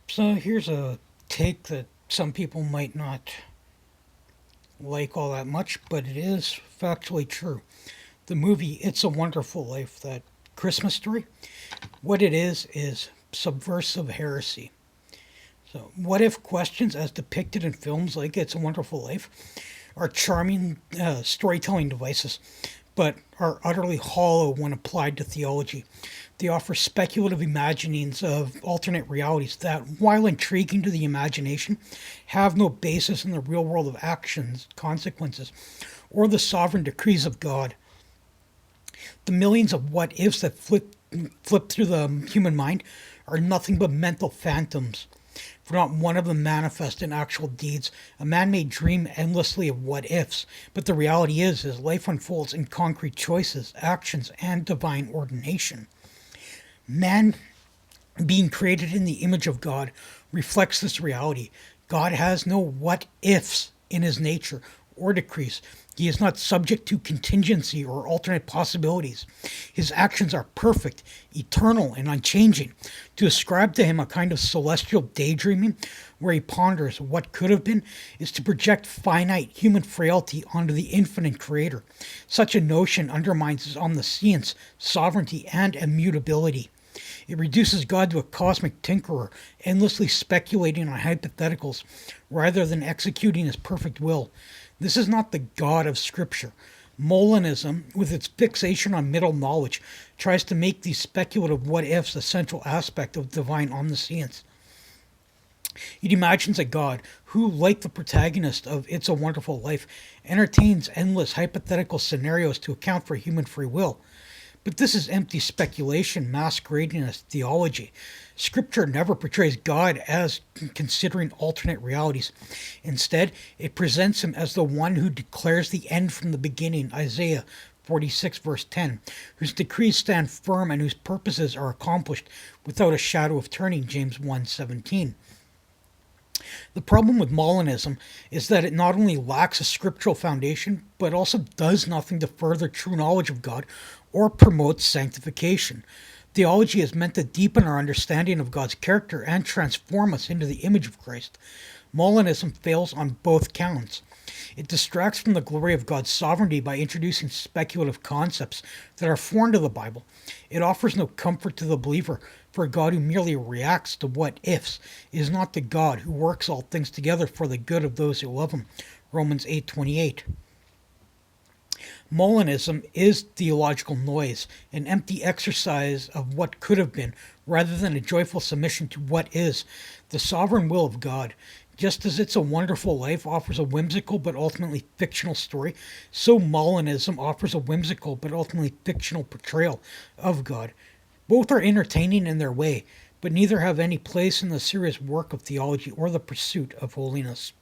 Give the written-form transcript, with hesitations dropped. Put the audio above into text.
So here's a take that some people might not like all that much, but it is factually true. The movie It's a Wonderful Life, that Christmas story, what it is subversive heresy. So, what if questions, as depicted in films like It's a Wonderful Life, are charming storytelling devices, but are utterly hollow when applied to theology. They offer speculative imaginings of alternate realities that, while intriguing to the imagination, have no basis in the real world of actions, consequences, or the sovereign decrees of God. The millions of what ifs that flip through the human mind are nothing but mental phantoms, for not one of them manifest in actual deeds. A man may dream endlessly of what ifs, but the reality is life unfolds in concrete choices, actions, and divine ordination. Man, being created in the image of God, reflects this reality. God has no what ifs in his nature or decrees. He is not subject to contingency or alternate possibilities. His actions are perfect, eternal, and unchanging. To ascribe to him a kind of celestial daydreaming where he ponders what could have been is to project finite human frailty onto the infinite creator. Such a notion undermines his omniscience, sovereignty, and immutability. It reduces God to a cosmic tinkerer, endlessly speculating on hypotheticals rather than executing his perfect will. This is not the God of Scripture. Molinism, with its fixation on middle knowledge, tries to make these speculative what ifs a central aspect of divine omniscience. It imagines a God who, like the protagonist of It's a Wonderful Life, entertains endless hypothetical scenarios to account for human free will. But this is empty speculation masquerading as theology. Scripture never portrays God as considering alternate realities. Instead, it presents him as the one who declares the end from the beginning, Isaiah 46, verse 10, whose decrees stand firm and whose purposes are accomplished without a shadow of turning, James 1:17. The problem with Molinism is that it not only lacks a scriptural foundation, but also does nothing to further true knowledge of God or promote sanctification. Theology is meant to deepen our understanding of God's character and transform us into the image of Christ. Molinism fails on both counts. It distracts from the glory of God's sovereignty by introducing speculative concepts that are foreign to the Bible. It offers no comfort to the believer, for a God who merely reacts to what ifs is not the God who works all things together for the good of those who love him. Romans 8:28. Molinism is theological noise, an empty exercise of what could have been, rather than a joyful submission to what is, the sovereign will of God. Just as It's a Wonderful Life offers a whimsical but ultimately fictional story, so Molinism offers a whimsical but ultimately fictional portrayal of God. Both are entertaining in their way, but neither have any place in the serious work of theology or the pursuit of holiness.